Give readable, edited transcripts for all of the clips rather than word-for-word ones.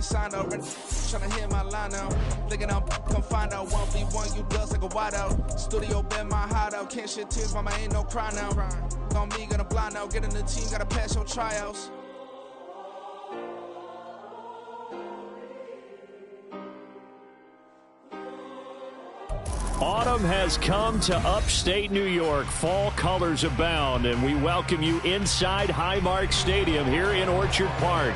ain't signed up. Tryna hit my line now. Thinking I'm come find out 1v1, you dust like a wideout. Studio been my hideout. Can't shed tears, mama, ain't no cry now. On me, gonna blind out. Get in the team, gotta pass your tryouts. Autumn has come to upstate New York. Fall colors abound, and we welcome you inside Highmark Stadium here in Orchard Park.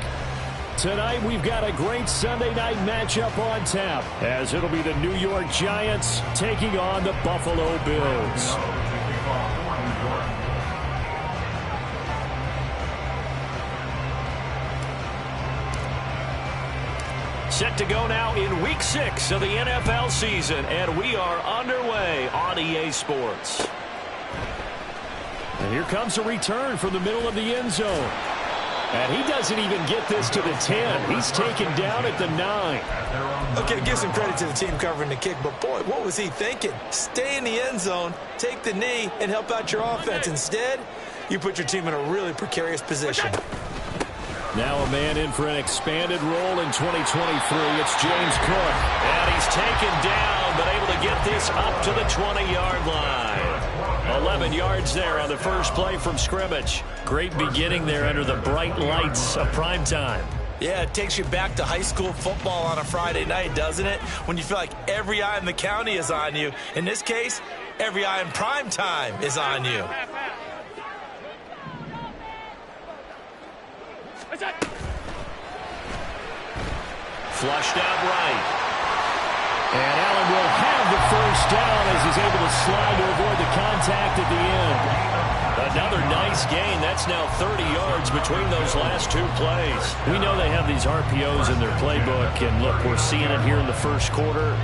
Tonight, we've got a great Sunday night matchup on tap, as it'll be the New York Giants taking on the Buffalo Bills. Set to go now in Week 6 of the NFL season, and we are underway on EA Sports. And here comes a return from the middle of the end zone. And he doesn't even get this to the 10. He's taken down at the 9. Okay, give some credit to the team covering the kick, but boy, what was he thinking? Stay in the end zone, take the knee, and help out your offense. Instead, you put your team in a really precarious position. Now a man in for an expanded role in 2023. It's James Cook. And he's taken down, but able to get this up to the 20-yard line. 11 yards there on the first play from scrimmage. Great beginning there under the bright lights of prime time. Yeah, it takes you back to high school football on a Friday night, doesn't it? When you feel like every eye in the county is on you. In this case, every eye in prime time is on you. Flushed out right. And Allen will have the first down as he's able to slide to avoid the contact at the end. Another nice gain. That's now 30 yards between those last two plays. We know they have these RPOs in their playbook, and look, we're seeing it here in the first quarter.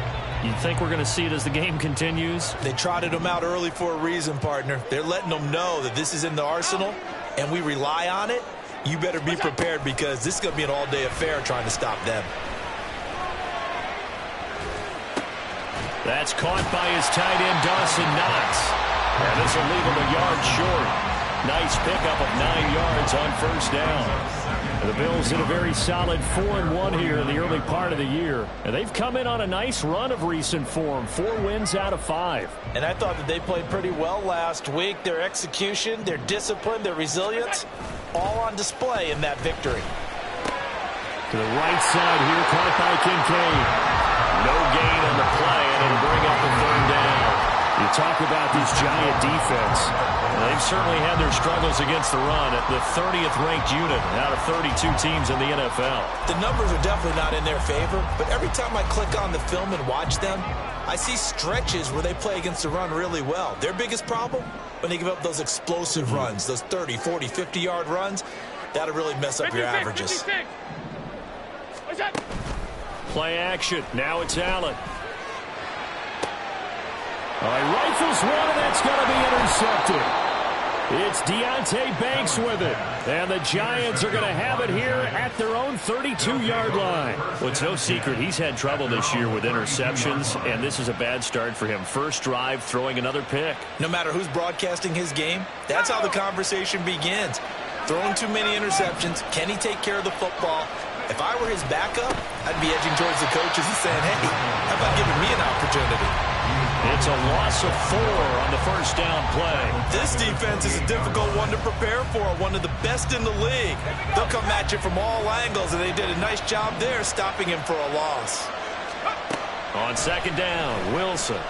You think we're going to see it as the game continues? They trotted them out early for a reason, partner. They're letting them know that this is in the arsenal, and we rely on it. You better be prepared because this is going to be an all-day affair trying to stop them. That's caught by his tight end, Dawson Knox. And this will leave him a yard short. Nice pickup of 9 yards on first down. The Bills in a very solid 4-1 here in the early part of the year. And they've come in on a nice run of recent form. 4 wins out of 5. And I thought that they played pretty well last week. Their execution, their discipline, their resilience, all on display in that victory. To the right side here, caught by Kincaid. No gain on the play, and it'll bring up the third down. You talk about this Giant defense. They've certainly had their struggles against the run at the 30th ranked unit out of 32 teams in the NFL. The numbers are definitely not in their favor, but every time I click on the film and watch them, I see stretches where they play against the run really well. Their biggest problem, when they give up those explosive runs, those 30, 40, 50-yard runs, that'll really mess up your averages. Play action. Now it's Allen. All right, rifles one, and that's going to be intercepted. It's Deonte Banks with it. And the Giants are going to have it here at their own 32-yard line. Well, it's no secret he's had trouble this year with interceptions, and this is a bad start for him. First drive, throwing another pick. No matter who's broadcasting his game, that's how the conversation begins. Throwing too many interceptions. Can he take care of the football? If I were his backup, I'd be edging towards the coaches and saying, hey, how about giving me an opportunity? It's a loss of 4 on the first down play. This defense is a difficult one to prepare for, one of the best in the league. They'll come at you from all angles, and they did a nice job there stopping him for a loss. On second down, Wilson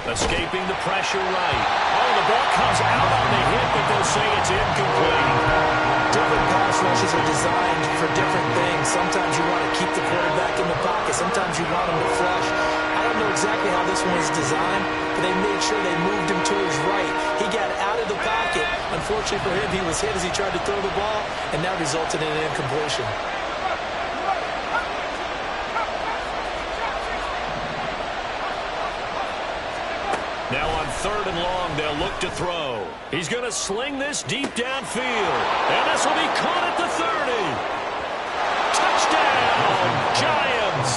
escaping the pressure right. Oh, the ball comes out on the hit, but they'll say it's incomplete. Different pass rushes are designed for different things. Sometimes you want to keep the quarterback in the pocket. Sometimes you want him to flush. I don't know exactly how this one is designed, but they made sure they moved him to his right. He got out of the pocket. Unfortunately for him, he was hit as he tried to throw the ball, and that resulted in an incompletion. Now on third and long, they'll look to throw. He's going to sling this deep downfield. And this will be caught at the 30. Touchdown, Giants.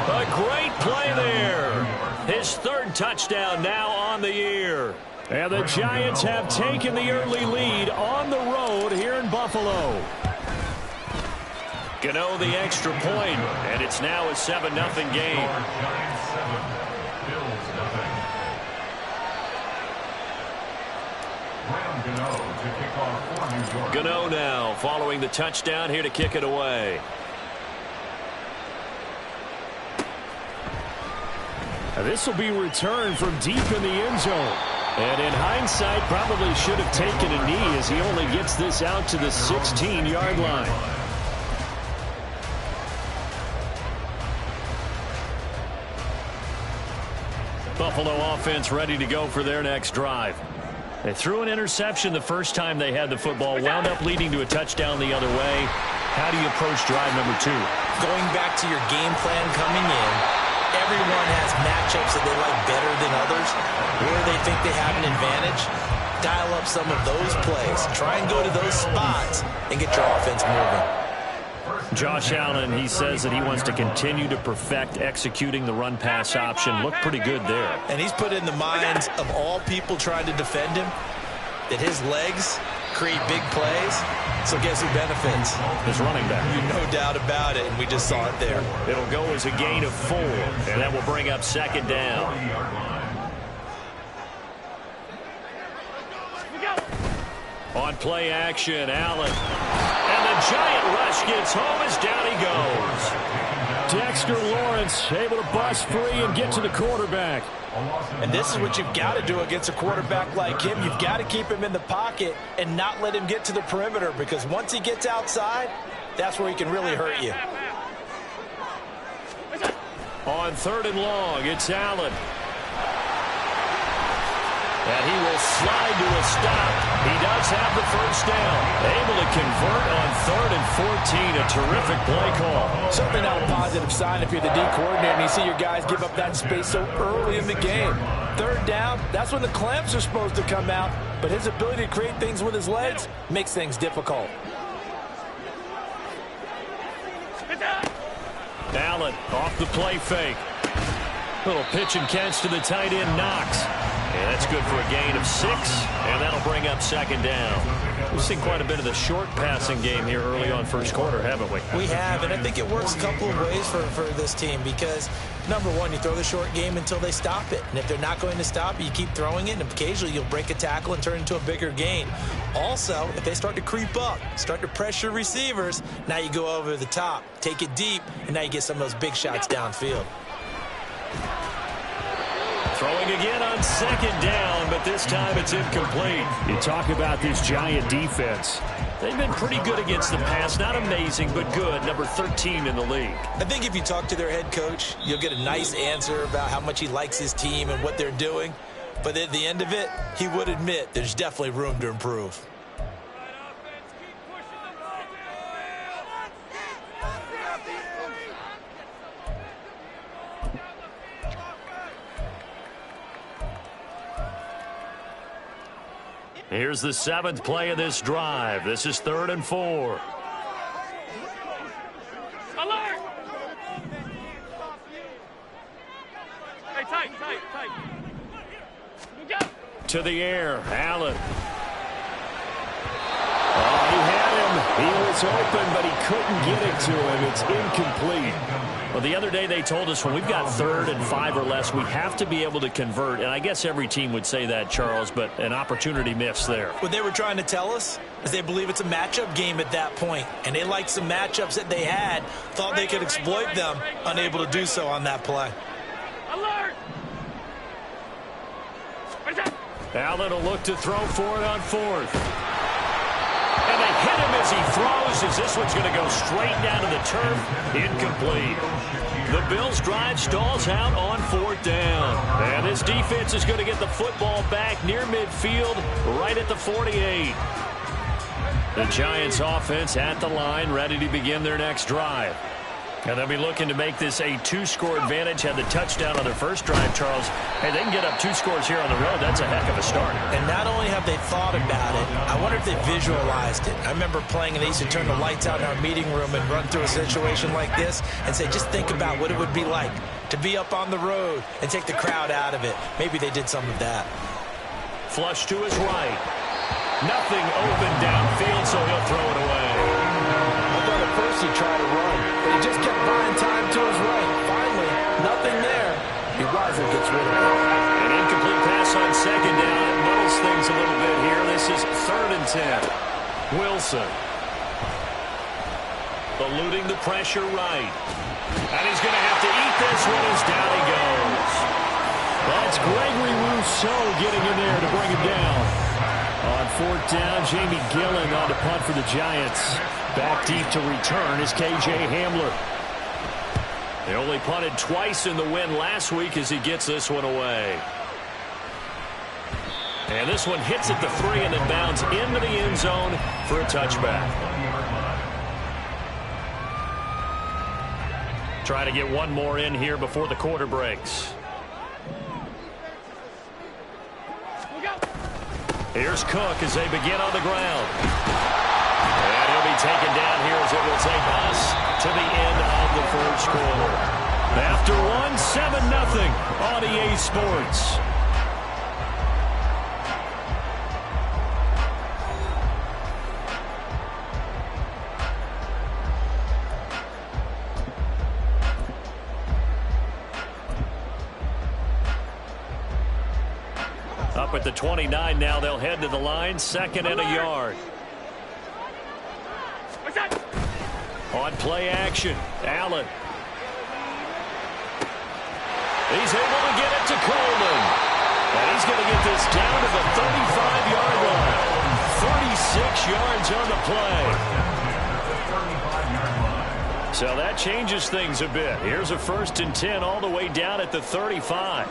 A great play there. His third touchdown now on the year. And the Giants have taken the early lead on the road here in Buffalo. Gano the extra point, and it's now a 7-0 game. Gano now following the touchdown here to kick it away. This will be returned from deep in the end zone. And in hindsight, probably should have taken a knee as he only gets this out to the 16-yard line. Buffalo offense ready to go for their next drive. They threw an interception the first time they had the football, wound up leading to a touchdown the other way. How do you approach drive number 2? Going back to your game plan coming in, everyone has matchups that they like better than others. Where they think they have an advantage, dial up some of those plays. Try and go to those spots and get your offense moving. Josh Allen, he says that he wants to continue to perfect executing the run-pass option. Looked pretty good there. And he's put in the minds of all people trying to defend him that his legs create big plays. So guess who benefits? His running back. No doubt about it, and we just saw it there. It'll go as a gain of 4, and that will bring up 2nd down. On play action, Allen. And the giant rush gets home as down he goes. Dexter Lawrence able to bust free and get to the quarterback. And this is what you've got to do against a quarterback like him. You've got to keep him in the pocket and not let him get to the perimeter, because once he gets outside, that's where he can really hurt you. On 3rd and long, it's Allen. And he will slide to a stop. He does have the first down. Able to convert on 3rd and 14. A terrific play call. Certainly not a positive sign if you're the D coordinator and you see your guys give up that space so early in the game. 3rd down, that's when the clamps are supposed to come out. But his ability to create things with his legs makes things difficult. Allen off the play fake. Little pitch and catch to the tight end, Knox. And that's good for a gain of 6, and that'll bring up 2nd down. We've seen quite a bit of the short passing game here early on first quarter, haven't we? We have, and I think it works a couple of ways for this team because, number one, you throw the short game until they stop it. And if they're not going to stop it, you keep throwing it, and occasionally you'll break a tackle and turn it into a bigger gain. Also, if they start to creep up, start to pressure receivers, now you go over the top, take it deep, and now you get some of those big shots downfield. Throwing again on 2nd down, but this time it's incomplete. You talk about this Giant defense. They've been pretty good against the pass. Not amazing, but good. Number 13 in the league. I think if you talk to their head coach, you'll get a nice answer about how much he likes his team and what they're doing. But at the end of it, he would admit there's definitely room to improve. Here's the 7th play of this drive. This is 3rd and 4. Alert! Hey, tight. Go. To the air, Allen. Oh, he had him. He was open, but he couldn't get it to him. It's incomplete. Well, the other day they told us when we've got 3rd and 5 or less, we have to be able to convert. And I guess every team would say that, Charles, but an opportunity missed there. What they were trying to tell us is they believe it's a matchup game at that point. And they liked some matchups that they had, thought they could exploit them, unable to do so on that play. Alert! Allen will look to throw for it on 4th. And they hit him as he throws, as this one's going to go straight down to the turf. Incomplete. The Bills' drive stalls out on 4th down. And this defense is going to get the football back near midfield, right at the 48. The Giants' offense at the line, ready to begin their next drive. And they'll be looking to make this a 2-score advantage. Had the touchdown on their first drive, Charles. Hey, they can get up 2 scores here on the road. That's a heck of a start. And not only have they thought about it, I wonder if they visualized it. I remember playing, and they used to turn the lights out in our meeting room and run through a situation like this and say, just think about what it would be like to be up on the road and take the crowd out of it. Maybe they did some of that. Flush to his right. Nothing open downfield, so he'll throw it away. I thought at first first he tried to run, but he just kept buying time to his right. Finally, nothing there. He wisely gets rid of it. An incomplete pass on second down. It muddles things a little bit here. This is 3rd and 10. Wilson. Eluding the pressure right. And he's going to have to eat this one as down he goes. That's Gregory Rousseau getting in there to bring him down. On 4th down, Jamie Gillen on to punt for the Giants. Back deep to return is K.J. Hamler. They only punted twice in the win last week as he gets this one away. And this one hits at the 3 and then bounds into the end zone for a touchback. Try to get one more in here before the quarter breaks. Here's Cook as they begin on the ground. And he'll be taken down here as it will take us to the end of the first quarter. After one, 7-0 on EA Sports. Up at the 29 now, they'll head to the line, 2nd and a yard. On play action, Allen. He's able to get it to Coleman. And he's going to get this down to the 35-yard line. 36 yards on the play. So that changes things a bit. Here's a 1st and 10 all the way down at the 35.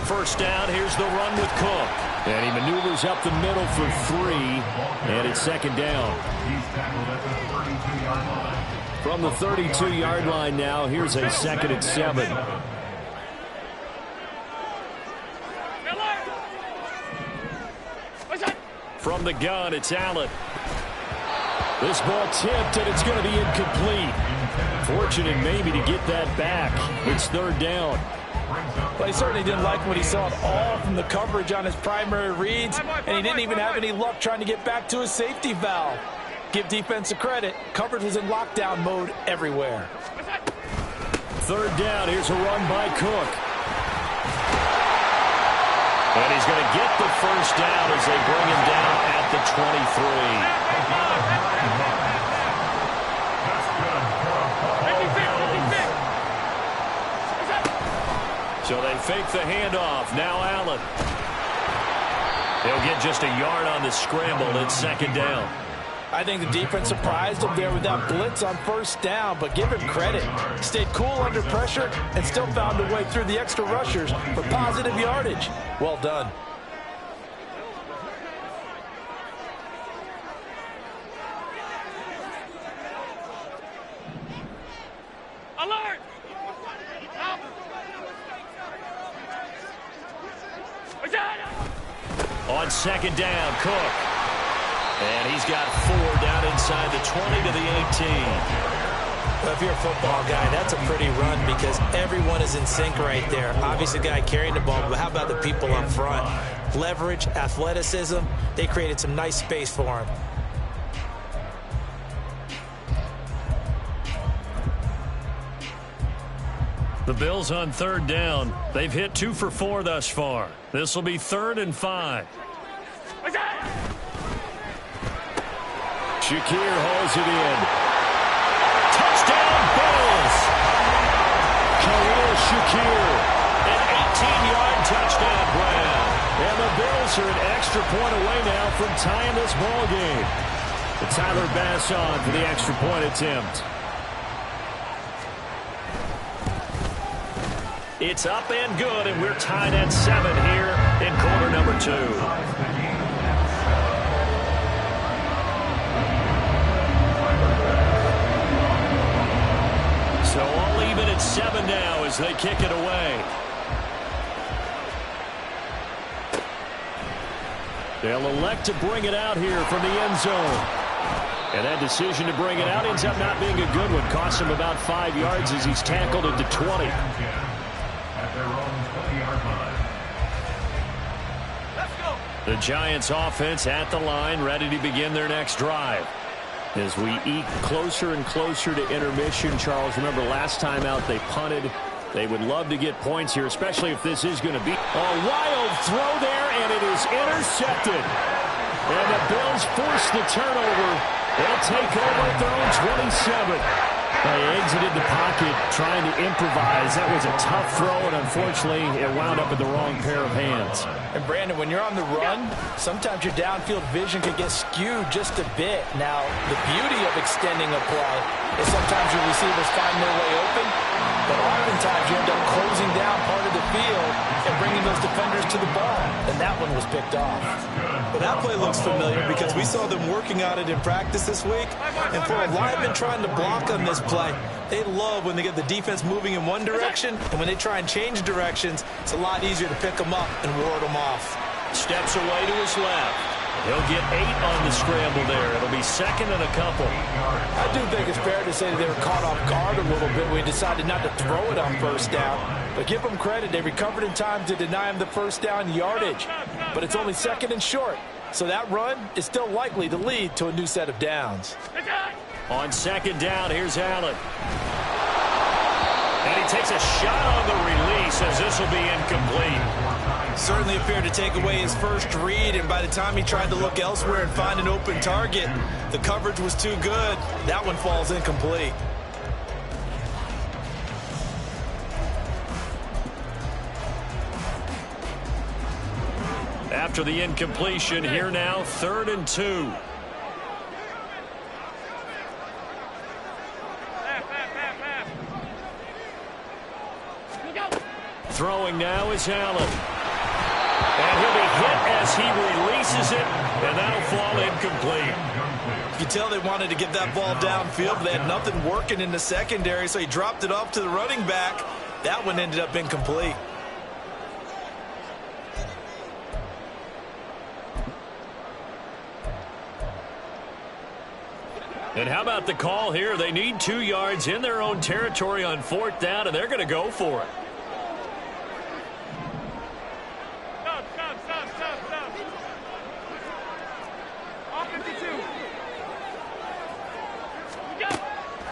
First down, here's the run with Cook. And he maneuvers up the middle for 3, and it's 2nd down. From the 32-yard line now, here's a 2nd and 7. From the gun, it's Allen. This ball tipped, and it's going to be incomplete. Fortunate maybe to get that back. It's 3rd down. Well, he certainly didn't like what he saw at all from the coverage on his primary reads, and he didn't even have any luck trying to get back to his safety valve. Give defense a credit. Coverage was in lockdown mode everywhere. 3rd down. Here's a run by Cook. And he's going to get the first down as they bring him down at the 23. So they fake the handoff. Now Allen. They'll get just a yard on the scramble. It's 2nd down. I think the defense surprised him there with that blitz on 1st down, but give him credit. Stayed cool under pressure and still found a way through the extra rushers for positive yardage. Well done. Alert! On 2nd down, Cook. And he's got 4 down inside the 20 to the 18. Well, if you're a football guy, that's a pretty run because everyone is in sync right there. Obviously, the guy carrying the ball, but how about the people up front? Leverage, athleticism, they created some nice space for him. The Bills on 3rd down. They've hit 2 for 4 thus far. This will be 3rd and 5. Shakir hauls it in. Touchdown, Bills! Khalil Shakir. An 18-yard touchdown grab. And the Bills are an extra point away now from tying this ball game. Tyler Bass on for the extra point attempt. It's up and good, and we're tied at 7 here in quarter number 2. So all even at 7 now as they kick it away. They'll elect to bring it out here from the end zone. And that decision to bring it out ends up not being a good one. Costs him about 5 yards as he's tackled at the 20. The Giants offense at the line, ready to begin their next drive. As we eke closer and closer to intermission, Charles, remember last time out they punted. They would love to get points here, especially if this is going to be a wild throw there, and it is intercepted. And the Bills force the turnover. They'll take over at their own 27. They exited the pocket trying to improvise. That was a tough throw, and unfortunately, it wound up in the wrong pair of hands. And, Brandon, when you're on the run, sometimes your downfield vision can get skewed just a bit. Now, the beauty of extending a play is sometimes your receivers find their way open, but oftentimes you end up closing down part of the field and bringing those defenders to the ball, and that one was picked off. Well, that play looks familiar because we saw them working on it in practice this week, and for a lineman trying to block on this play, they love when they get the defense moving in one direction, and when they try and change directions, it's a lot easier to pick them up and ward them off. Steps away to his left. He'll get 8 on the scramble there. It'll be second and a couple. I do think it's fair to say that they were caught off guard a little bit when he decided not to throw it on first down. But give them credit. They recovered in time to deny him the first down yardage. But it's only second and short. So that run is still likely to lead to a new set of downs. On second down, here's Allen. And he takes a shot on the release as this will be incomplete. Certainly appeared to take away his first read, and by the time he tried to look elsewhere and find an open target, the coverage was too good. That one falls incomplete. After the incompletion, here now, 3rd and 2. Throwing now is Allen. And he'll be hit as he releases it, and that'll fall incomplete. You can tell they wanted to get that ball downfield, but they had nothing working in the secondary, so he dropped it off to the running back. That one ended up incomplete. And how about the call here? They need 2 yards in their own territory on 4th down, and they're going to go for it.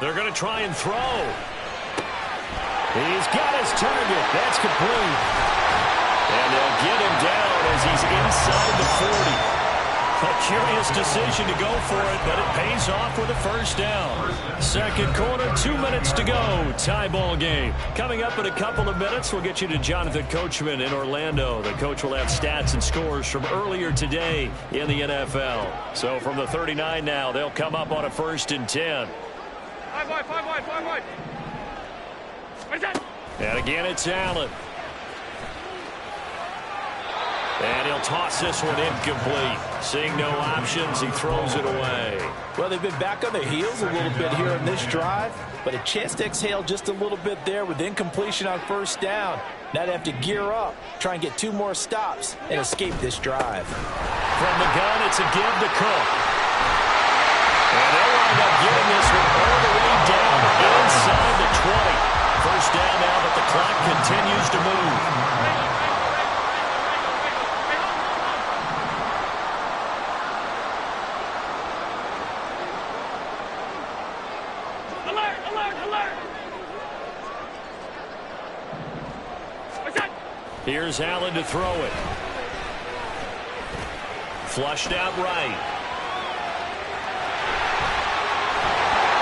They're going to try and throw. He's got his target. That's complete. And they'll get him down as he's inside the 40. A curious decision to go for it, but it pays off with a first down. Second quarter, 2 minutes to go. Tie ball game. Coming up in a couple of minutes, we'll get you to Jonathan Coachman in Orlando. The coach will have stats and scores from earlier today in the NFL. So from the 39 now, they'll come up on a 1st and 10. 5 wide. What is that? And again, it's Allen. And he'll toss this one incomplete. Seeing no options, he throws it away. Well, they've been back on their heels a little bit here on this drive, but a chance to exhale just a little bit there with incompletion on first down. Now they have to gear up, try and get 2 more stops, and escape this drive. From the gun, it's a give to Cook. And they'll wind up getting this one all the way down inside the 20. First down now, but the clock continues to move. Here's Allen to throw it. Flushed out right.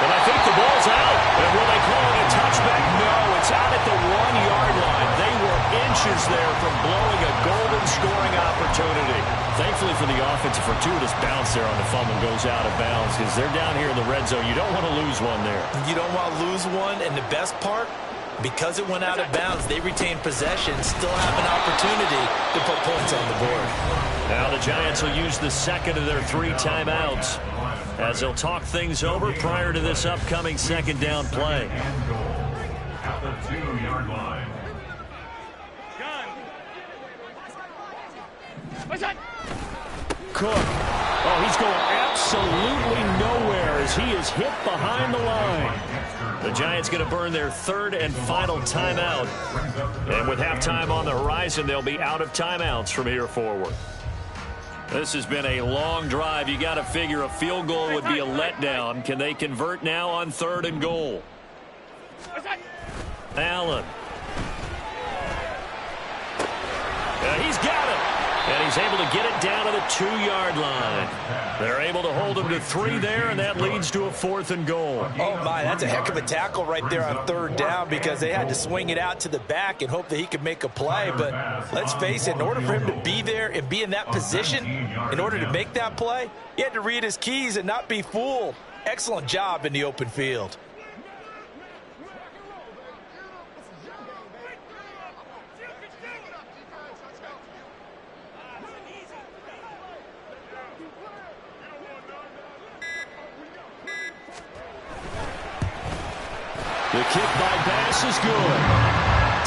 And I think the ball's out. And will they call it a touchback? No, it's out at the 1-yard line. They were inches there from blowing a golden scoring opportunity. Thankfully for the offense, a fortuitous bounce there on the fumble goes out of bounds because they're down here in the red zone. You don't want to lose one there. You don't want to lose one, and the best part, because it went out of bounds, they retained possession, still have an opportunity to put points on the board. Now the Giants will use the second of their 3 timeouts as they'll talk things over prior to this upcoming second down play. At the 2-yard line. What's that? Cook. Oh, he's going absolutely nowhere as he is hit behind the line. The Giants going to burn their 3rd and final timeout. And with halftime on the horizon, they'll be out of timeouts from here forward. This has been a long drive. You got to figure a field goal would be a letdown. Can they convert now on 3rd and goal? Allen. He's got it. And he's able to get it down to the 2-yard line. They're able to hold him to 3 there, and that leads to a 4th and goal. Oh, my, that's a heck of a tackle right there on 3rd down because they had to swing it out to the back and hope that he could make a play. But let's face it, in order for him to be there and be in that position, in order to make that play, he had to read his keys and not be fooled. Excellent job in the open field. The kick by Bass is good.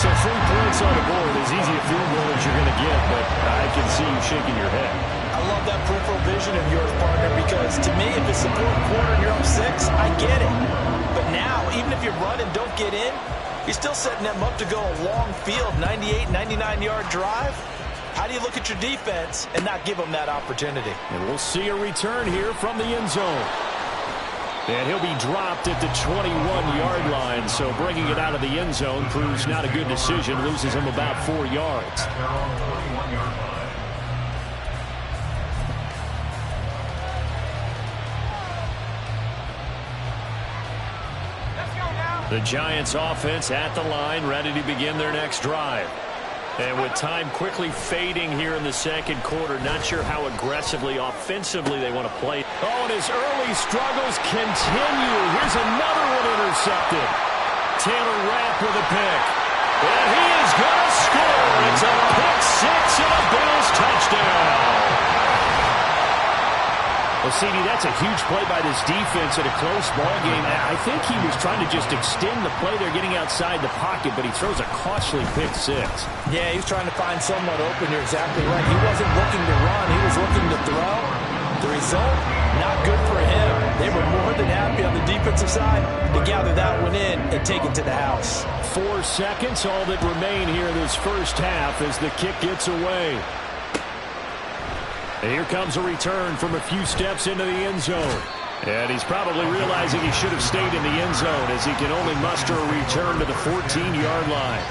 So 3 points on the board, as easy a field goal as you're going to get, but I can see you shaking your head. I love that peripheral vision of yours, partner, because to me, if it's the 4th quarter and you're up 6, I get it. But now, even if you run and don't get in, you're still setting them up to go a long field, 98, 99-yard drive. How do you look at your defense and not give them that opportunity? And we'll see a return here from the end zone. And he'll be dropped at the 21-yard line, so bringing it out of the end zone proves not a good decision, loses him about 4 yards. The Giants offense at the line, ready to begin their next drive. And with time quickly fading here in the 2nd quarter, not sure how aggressively, offensively they want to play. Oh, and his early struggles continue. Here's another one intercepted. Taylor Rapp with a pick. And he is going to score. It's a pick 6 and a Bills touchdown. Well, CD, that's a huge play by this defense in a close ball game. I think he was trying to just extend the play. They're getting outside the pocket, but he throws a costly pick 6. Yeah, he was trying to find someone open. You're exactly right. He wasn't looking to run. He was looking to throw. The result, not good for him. They were more than happy on the defensive side to gather that one in and take it to the house. 4 seconds, all that remain here in this first half as the kick gets away. And here comes a return from a few steps into the end zone. And he's probably realizing he should have stayed in the end zone as he can only muster a return to the 14-yard line.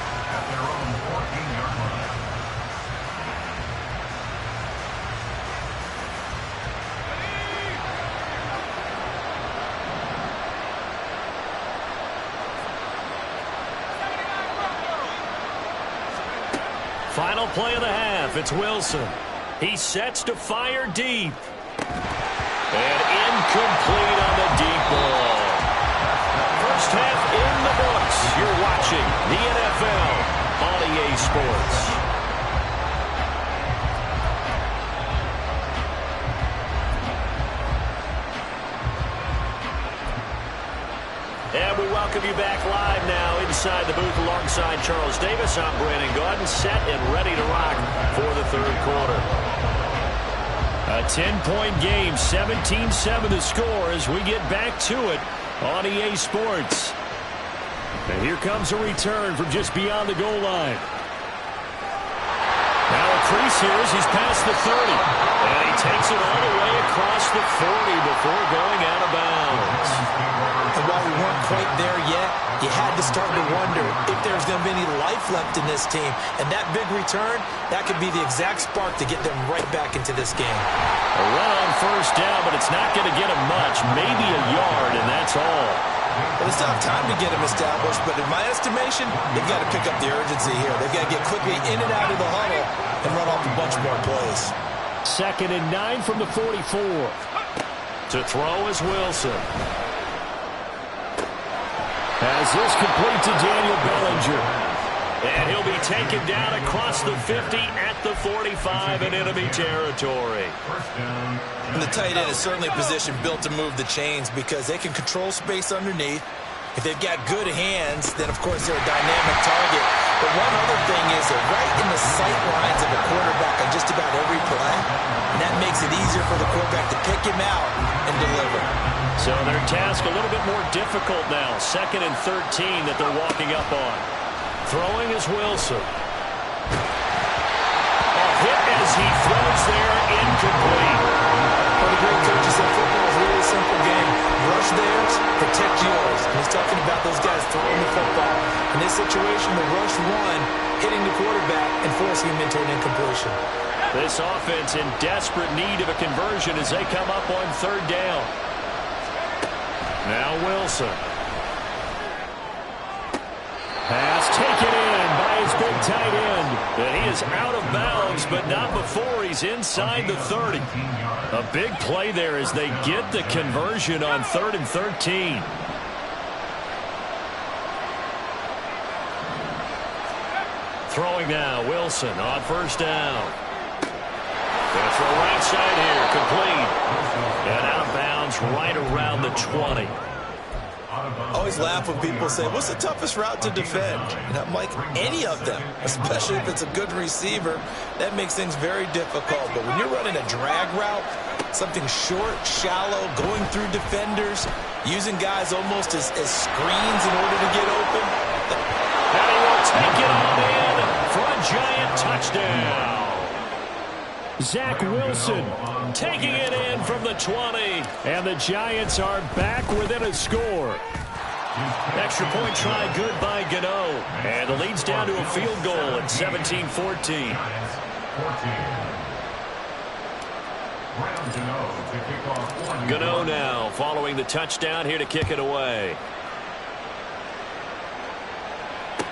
Final play of the half. It's Wilson. He sets to fire deep. And incomplete on the deep ball. First half in the books. You're watching the NFL on EA Sports. And we welcome you back live now inside the booth alongside Charles Davis. I'm Brandon Gaudin, set and ready to rock for the 3rd quarter. A 10-point game, 17-7 the score as we get back to it on EA Sports. And here comes a return from just beyond the goal line. Now a crease here as he's past the 30. And he takes it all the way across the 40 before going out of bounds. And while we weren't quite there yet, you had to start to wonder if there's going to be any life left in this team. And that big return, that could be the exact spark to get them right back into this game. A run on first down, but it's not going to get them much. Maybe a yard, and that's all. Well, they still have time to get them established, but in my estimation, they've got to pick up the urgency here. They've got to get quickly in and out of the huddle and run off a bunch more plays. 2nd and 9 from the 44. To throw is Wilson. As this complete to Daniel Bellinger. And he'll be taken down across the 50 at the 45 in enemy territory. And the tight end is certainly a position built to move the chains because they can control space underneath. If they've got good hands, then of course they're a dynamic target. But one other thing is they're right in the sight lines of a quarterback on just about every play. And that makes it easier for the quarterback to pick him out and deliver. So their task a little bit more difficult now. 2nd and 13 that they're walking up on. Throwing is Wilson. A hit as he throws there incomplete. Well, the great coach said football is really a simple game. Rush theirs, protect yours. And he's talking about those guys throwing the football. In this situation, the rush one, hitting the quarterback and forcing him into an incompletion. This offense in desperate need of a conversion as they come up on third down. Now Wilson. Pass taken in by his big tight end. And he is out of bounds, but not before he's inside the 30. A big play there as they get the conversion on 3rd and 13. Throwing now, Wilson on first down. Going to throw right side here, complete. And out of bounds right around the 20. I always laugh when people say, what's the toughest route to defend? And I'm like, any of them, especially if it's a good receiver. That makes things very difficult. But when you're running a drag route, something short, shallow, going through defenders, using guys almost as screens in order to get open. And he will take it on in for a Giant touchdown. Zach Wilson taking it in from the 20. And the Giants are back within a score. Extra point try good by Gano. And the lead's down to a field goal at 17-14. Gano now following the touchdown here to kick it away.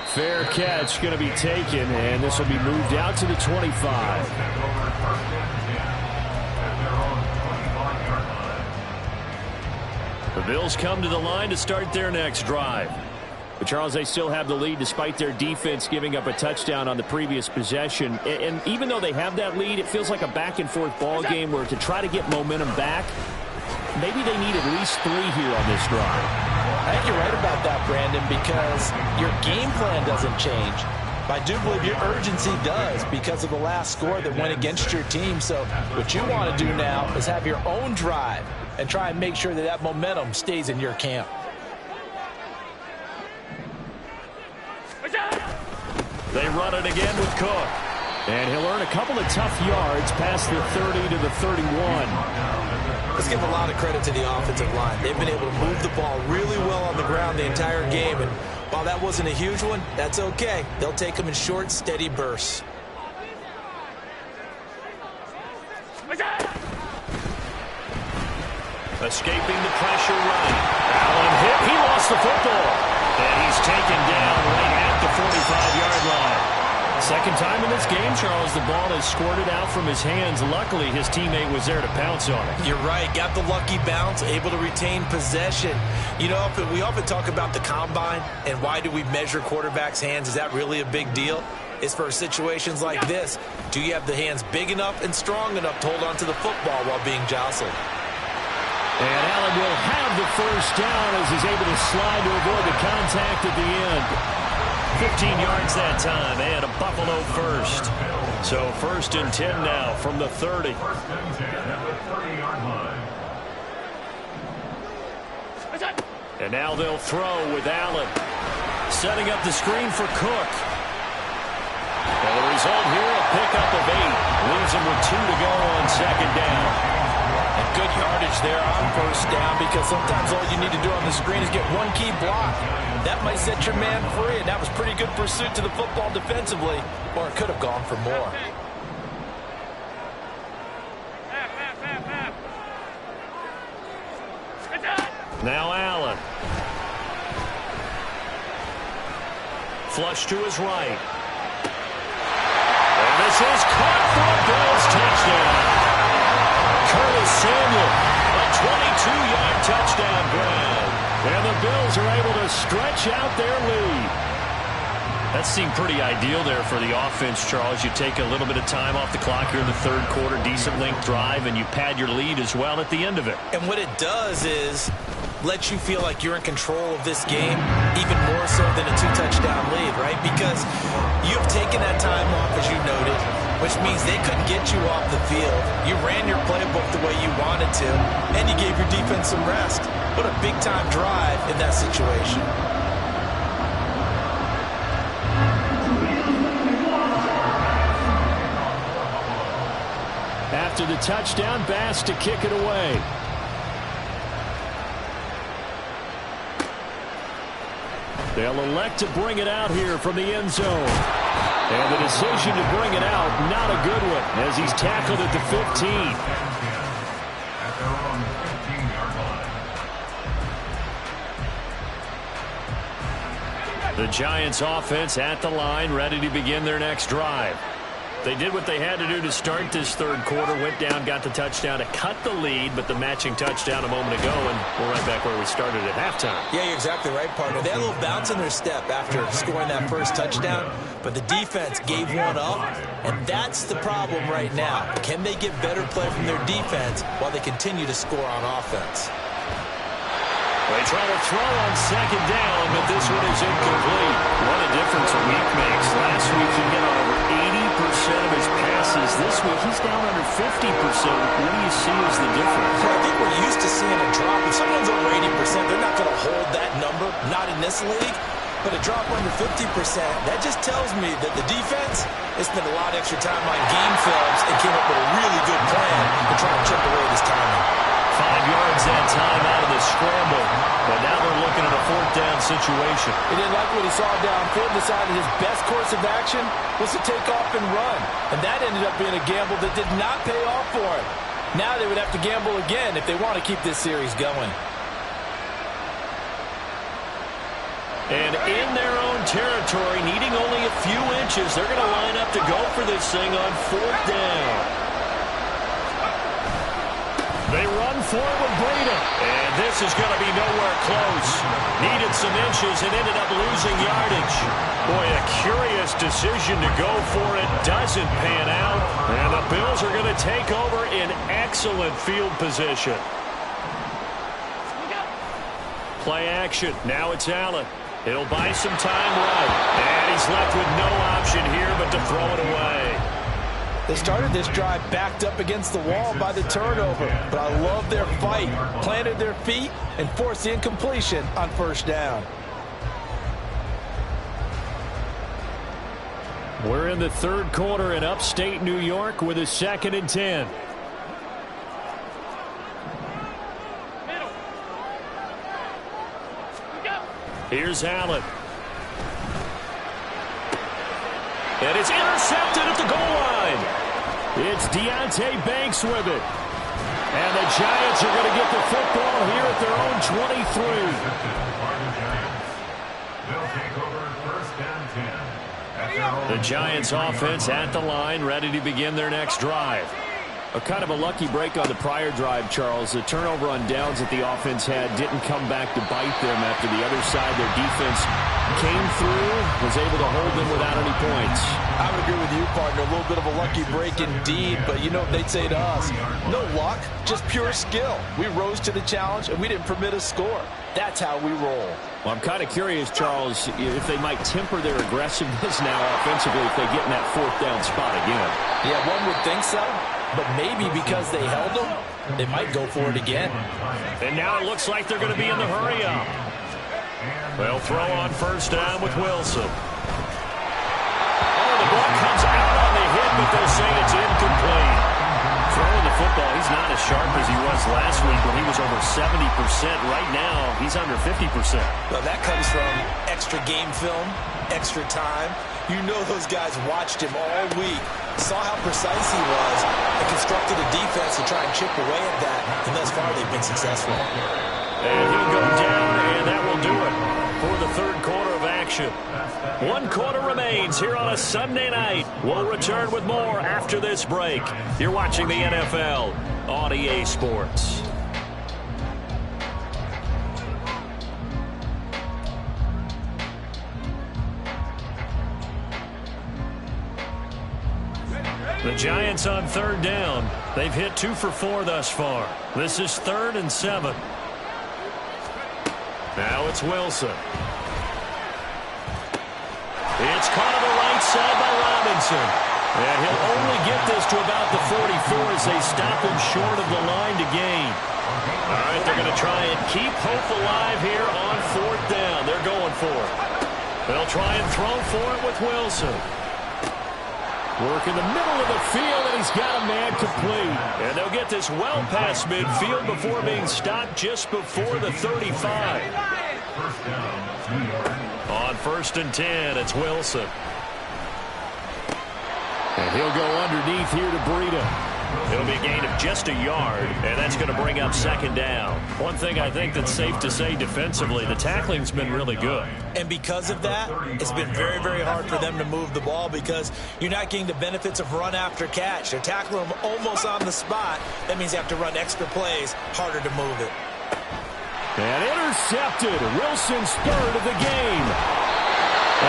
Fair catch going to be taken, and this will be moved out to the 25. The Bills come to the line to start their next drive. But Charles, they still have the lead despite their defense giving up a touchdown on the previous possession. And even though they have that lead, it feels like a back-and-forth ball game where to try to get momentum back, maybe they need at least 3 here on this drive. I think you're right about that, Brandon, because your game plan doesn't change. I do believe your urgency does because of the last score that went against your team. So what you want to do now is have your own drive and try and make sure that that momentum stays in your camp. They run it again with Cook. And he'll earn a couple of tough yards past the 30 to the 31. Let's give a lot of credit to the offensive line. They've been able to move the ball really well on the ground the entire game. And while that wasn't a huge one, that's okay. They'll take them in short, steady bursts. Escaping the pressure right. Allen hit. He lost the football. And he's taken down right at the 45-yard line. Second time in this game, Charles, the ball has squirted out from his hands. Luckily, his teammate was there to pounce on it. You're right. Got the lucky bounce, able to retain possession. You know, we often talk about the combine and why do we measure quarterbacks' hands. Is that really a big deal? It's for situations like this. Do you have the hands big enough and strong enough to hold on to the football while being jostled? And Allen will have the first down as he's able to slide to avoid the contact at the end. 15 yards that time, and a Buffalo first. So 1st and 10 now from the 30. And now they'll throw with Allen. Setting up the screen for Cook. And the result here, a pickup of 8. Leaves him with 2 to go on second down. And good yardage there on first down because sometimes all you need to do on the screen is get one key block. That might set your man free, and that was pretty good pursuit to the football defensively, or it could have gone for more. Now Allen. Flush to his right. And this is caught for a Bills touchdown. Curtis Samuel, a 22-yard touchdown grab. And the Bills are able to stretch out their lead. That seemed pretty ideal there for the offense, Charles. You take a little bit of time off the clock here in the third quarter, decent length drive, and you pad your lead as well at the end of it. And what it does is let you feel like you're in control of this game, even more so than a 2-touchdown lead, right? Because you've taken that time off, as you noted, which means they couldn't get you off the field. You ran your playbook the way you wanted to, and you gave your defense some rest. What a big-time drive in that situation. after the touchdown. Bass to kick it away. They'll elect to bring it out here from the end zone. And the decision to bring it out, not a good one, as he's tackled at the 15. At their own 15-yard line. The Giants offense at the line, ready to begin their next drive. They did what they had to do to start this third quarter, went down, got the touchdown to cut the lead, but the matching touchdown a moment ago, and we're right back where we started at halftime. Yeah, you're exactly right, partner. They had a little bounce in their step after scoring that first touchdown, but the defense gave one up, and that's the problem right now. Can they get better play from their defense while they continue to score on offense? They try to throw on second down, but this one is incomplete. What a difference a week makes. Last week he hit on over 80% of his passes. This week he's down under 50%. What do you see as the difference? Well, I think we're used to seeing a drop. If someone's over 80%, they're not going to hold that number, not in this league. But a drop under 50%, that just tells me that the defense has spent a lot of extra time on game films and came up with a really good plan to try and chip away this timing. 5 yards that time out of the scramble. But now they're looking at a fourth down situation. He didn't like what he saw downfield, decided his best course of action was to take off and run. And that ended up being a gamble that did not pay off for him. Now they would have to gamble again if they want to keep this series going. And in their own territory, needing only a few inches, they're going to line up to go for this thing on fourth down. They run for it with Breida. And this is going to be nowhere close. Needed some inches and ended up losing yardage. Boy, a curious decision to go for it. Doesn't pan out. And the Bills are going to take over in excellent field position. Play action. Now it's Allen. He'll buy some time right. And he's left with no option here but to throw it away. They started this drive backed up against the wall by the turnover, but I love their fight. Planted their feet and forced the incompletion on first down. We're in the third quarter in upstate New York with a 2nd and 10. Here's Allen. And it's intercepted at the goal line. It's Deonte Banks with it. And the Giants are going to get the football here at their own 23. They'll take over first and 10. The Giants offense at the line, ready to begin their next drive. A kind of a lucky break on the prior drive, Charles. The turnover on downs that the offense had didn't come back to bite them after the other side. Their defense came through, was able to hold them without any points. I would agree with you, partner. A little bit of a lucky break indeed, but you know what they'd say to us? No luck, just pure skill. We rose to the challenge, and we didn't permit a score. That's how we roll. Well, I'm kind of curious, Charles, if they might temper their aggressiveness now offensively if they get in that fourth down spot again. Yeah, one would think so. But maybe because they held them, they might go for it again. And now it looks like they're going to be in the hurry-up. They'll throw on first down with Wilson. Oh, the ball comes out on the hit, but they're saying it's incomplete. Throwing the football, he's not as sharp as he was last week when he was over 70%. Right now, he's under 50%. Well, that comes from extra game film, extra time. You know those guys watched him all week, saw how precise he was, and constructed a defense to try and chip away at that. And thus far, they've been successful. And he'll go down, and that will do it for the third quarter of action. 1 quarter remains here on a Sunday night. We'll return with more after this break. You're watching the NFL on EA Sports. The Giants on third down. They've hit 2 for 4 thus far. This is 3rd and 7. Now it's Wilson. It's caught on the right side by Robinson. And he'll only get this to about the 44 as they stop him short of the line to gain. All right, they're going to try and keep hope alive here on fourth down. They're going for it. They'll try and throw for it with Wilson. Work in the middle of the field, and he's got a man complete. And they'll get this well past midfield before being stopped just before the 35. On 1st and 10, it's Wilson. And he'll go underneath here to Breida. It'll be a gain of just a yard, and that's going to bring up 2nd down. One thing I think that's safe to say defensively, the tackling's been really good. And because of that, it's been very, very hard for them to move the ball because you're not getting the benefits of run after catch. They're tackling them almost on the spot. That means they have to run extra plays, harder to move it. And intercepted. Wilson's 3rd of the game.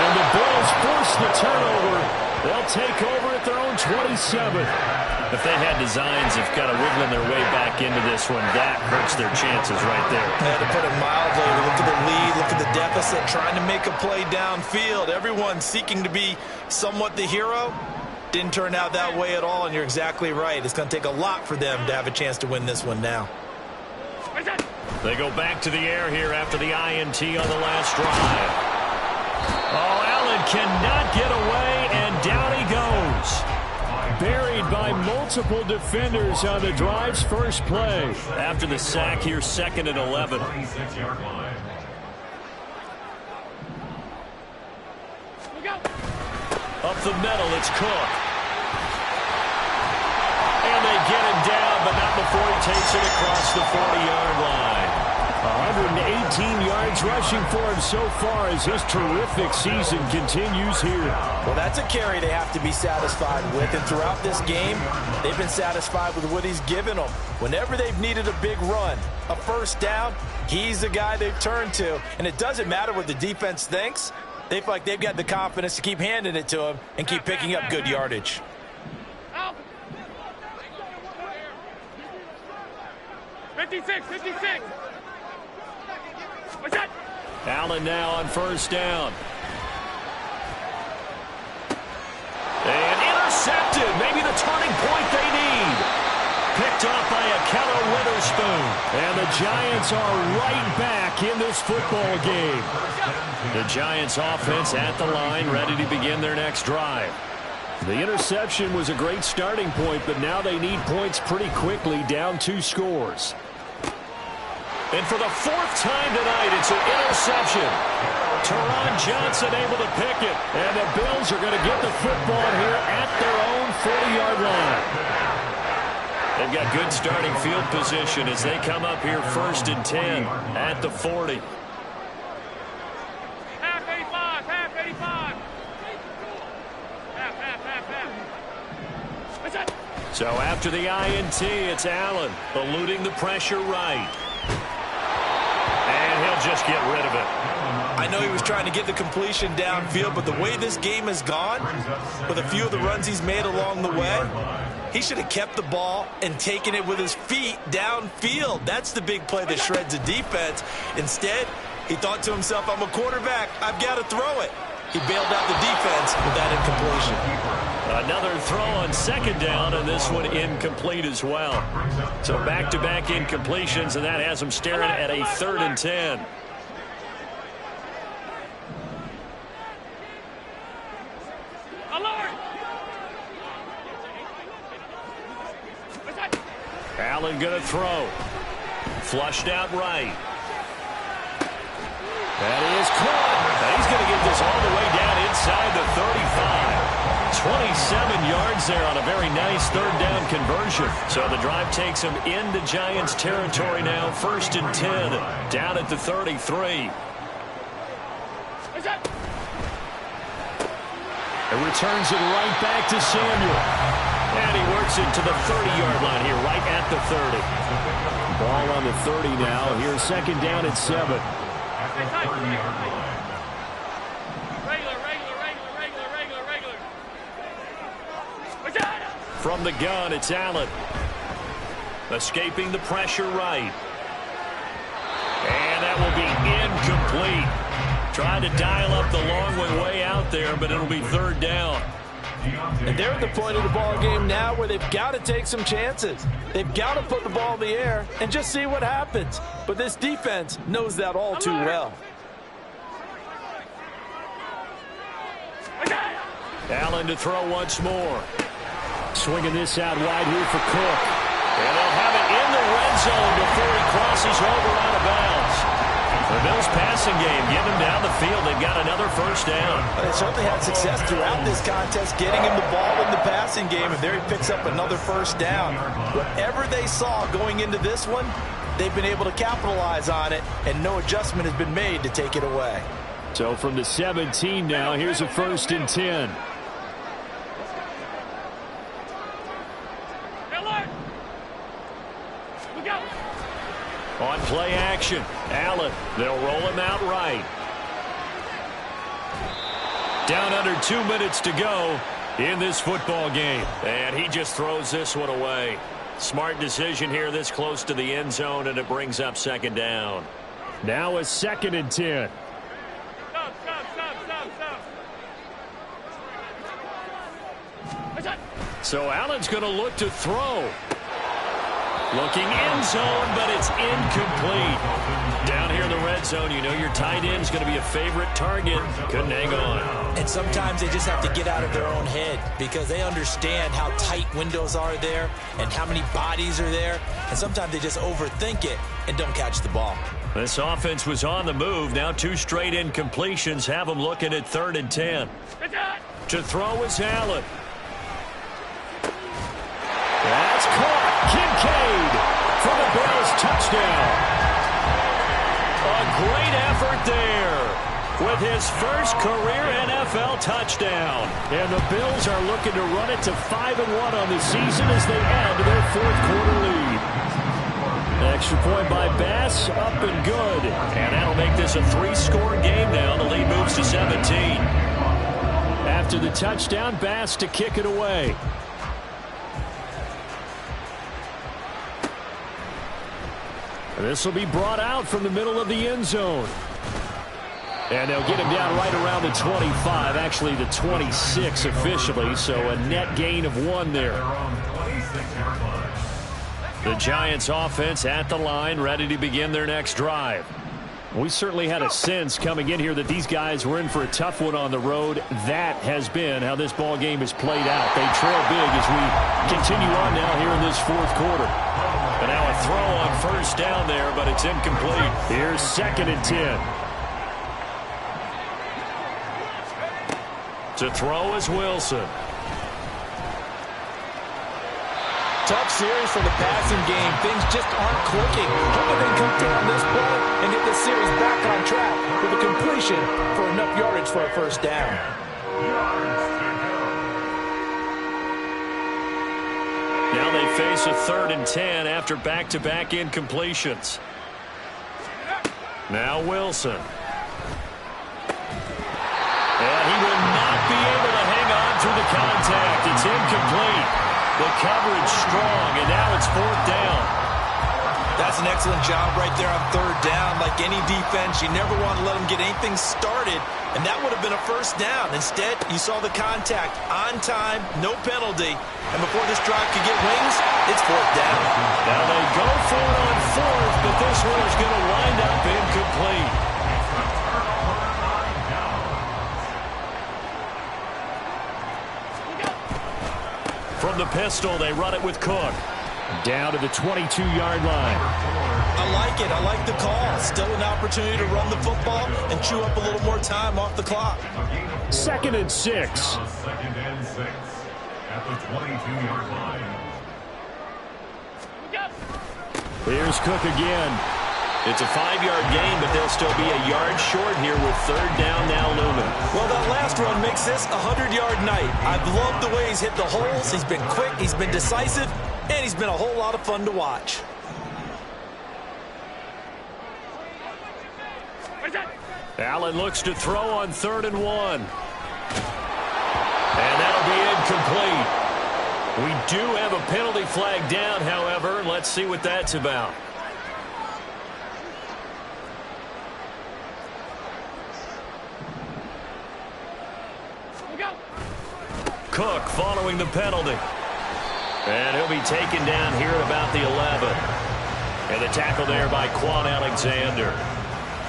And the Bills force the turnover. They'll take over at their own 27th. If they had designs of kind of wiggling their way back into this one, that hurts their chances right there. To put it mildly, look at the lead, look at the deficit, trying to make a play downfield. Everyone seeking to be somewhat the hero. Didn't turn out that way at all, and you're exactly right. It's going to take a lot for them to have a chance to win this one now. They go back to the air here after the INT on the last drive. Oh, Allen cannot get away, and down he goes. Buried by multiple defenders on the drive's first play. After the sack here, 2nd and 11. Up the middle, it's Cook. And they get him down, but not before he takes it across the 40-yard line. 118 yards rushing for him so far as his terrific season continues here. Well, that's a carry they have to be satisfied with, and throughout this game, they've been satisfied with what he's given them. Whenever they've needed a big run, a 1st down, he's the guy they've turned to, and it doesn't matter what the defense thinks. They feel like they've got the confidence to keep handing it to him and keep picking up good yardage. 56. Allen now on 1st down. And intercepted. Maybe the turning point they need. Picked off by Akello Witherspoon. And the Giants are right back in this football game. The Giants offense at the line, ready to begin their next drive. The interception was a great starting point, but now they need points pretty quickly, down 2 scores. And for the 4th time tonight, it's an interception. Teron Johnson able to pick it. And the Bills are going to get the football here at their own 40-yard line. They've got good starting field position as they come up here 1st and 10 at the 40. Half 85. So after the INT, it's Allen eluding the pressure right. And he'll just get rid of it. I know he was trying to get the completion downfield, but the way this game has gone, with a few of the runs he's made along the way, he should have kept the ball and taken it with his feet downfield. That's the big play that shreds a defense. Instead, he thought to himself, I'm a quarterback, I've got to throw it. He bailed out the defense with that incompletion. Another throw on 2nd down, and this one incomplete as well. So back-to-back incompletions, and that has them staring at a 3rd and 10. Allen going to throw. Flushed out right. That is caught. And he's going to get this all the way down inside the 35. 27 yards there on a very nice 3rd down conversion. So the drive takes him into Giants territory now. 1st and 10 down at the 33. And returns it right back to Samuel. And he works it to the 30-yard line here, right at the 30. Ball on the 30 now. Here's 2nd down at 7. From the gun, it's Allen. Escaping the pressure right. And that will be incomplete. Trying to dial up the long way out there, but it'll be 3rd down. And they're at the point of the ball game now where they've got to take some chances. They've got to put the ball in the air and just see what happens. But this defense knows that all too well. Allen to throw once more. Swinging this out wide here for Cook. And they'll have it in the red zone before he crosses over out of bounds. The Bills passing game, getting him down the field. They've got another first down. They certainly had success throughout this contest, getting him the ball in the passing game, and there he picks up another first down. Whatever they saw going into this one, they've been able to capitalize on it, and no adjustment has been made to take it away. So from the 17 now, here's a 1st and 10. On play action, Allen. They'll roll him out right. Down under 2 minutes to go in this football game. And he just throws this one away. Smart decision here this close to the end zone, and it brings up 2nd down. Now a 2nd and 10. Stop. So Allen's going to look to throw. Looking end zone, but it's incomplete. Down here in the red zone, you know your tight end is going to be a favorite target. Couldn't hang on. And sometimes they just have to get out of their own head because they understand how tight windows are there and how many bodies are there. And sometimes they just overthink it and don't catch the ball. This offense was on the move. Now 2 straight incompletions have them looking at 3rd and 10. To throw is Allen. That's caught. Kincaid for the Bills touchdown. A great effort there with his first career NFL touchdown. And the Bills are looking to run it to 5-1 on the season as they add to their 4th quarter lead. Extra point by Bass, up and good. And that'll make this a 3-score game now. The lead moves to 17. After the touchdown, Bass to kick it away. This will be brought out from the middle of the end zone. And they'll get him down right around the 25, actually the 26 officially, so a net gain of 1 there. The Giants offense at the line, ready to begin their next drive. We certainly had a sense coming in here that these guys were in for a tough one on the road. That has been how this ball game has played out. They trail big as we continue on now here in this 4th quarter. And now a throw on 1st down there, but it's incomplete. Here's 2nd and 10. To throw is Wilson. Tough series for the passing game. Things just aren't clicking. Hoping they come down this play and get this series back on track with a completion for enough yardage for a 1st down. Now they face a 3rd and 10 after back-to-back incompletions. Now Wilson. And he will not be able to hang on through the contact. It's incomplete. The coverage strong, and now it's 4th down. That's an excellent job right there on 3rd down. Like any defense, you never want to let them get anything started, and that would have been a 1st down. Instead, you saw the contact on time, no penalty, and before this drive could get wings, it's 4th down. Now they go for it on 4th, but this one is going to wind up incomplete. From the pistol, they run it with Cook. Down to the 22-yard line. I like it. I like the call. Still an opportunity to run the football and chew up a little more time off the clock. 2nd and 6. 2nd and 6 at the 22-yard line. Here's Cook again. It's a 5-yard gain, but they'll still be a yard short here with 3rd down now looming. Well, that last run makes this a 100-yard night. I've loved the way he's hit the holes. He's been quick, he's been decisive, and he's been a whole lot of fun to watch. Allen looks to throw on 3rd and 1. And that'll be incomplete. We do have a penalty flag down, however. Let's see what that's about. Cook following the penalty. And he'll be taken down here at about the 11. And the tackle there by Quan Alexander.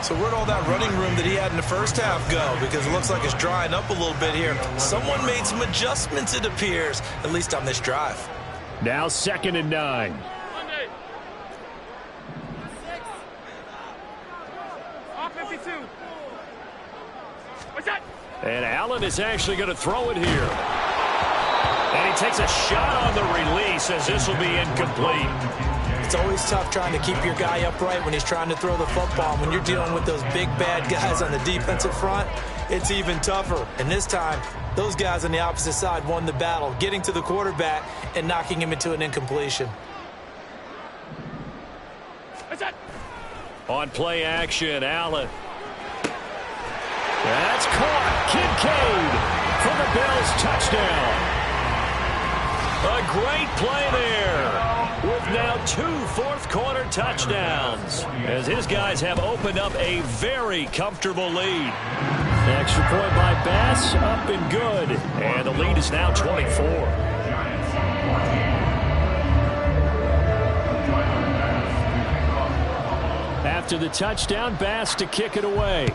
So where'd all that running room that he had in the first half go? Because it looks like it's drying up a little bit here. Someone made some adjustments, it appears, at least on this drive. Now 2nd and 9. Monday. 52. What's that? And Allen is actually going to throw it here. And he takes a shot on the release as this will be incomplete. It's always tough trying to keep your guy upright when he's trying to throw the football. When you're dealing with those big, bad guys on the defensive front, it's even tougher. And this time, those guys on the opposite side won the battle, getting to the quarterback and knocking him into an incompletion. What's that? On play action, Allen. That's caught. Kincaid for the Bills touchdown. A great play there with now 2 fourth-quarter touchdowns as his guys have opened up a very comfortable lead. Extra point by Bass, up and good. And the lead is now 24. After the touchdown, Bass to kick it away.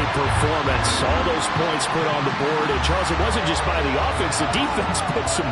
Performance. All those points put on the board. And, Charles, it wasn't just by the offense. The defense put some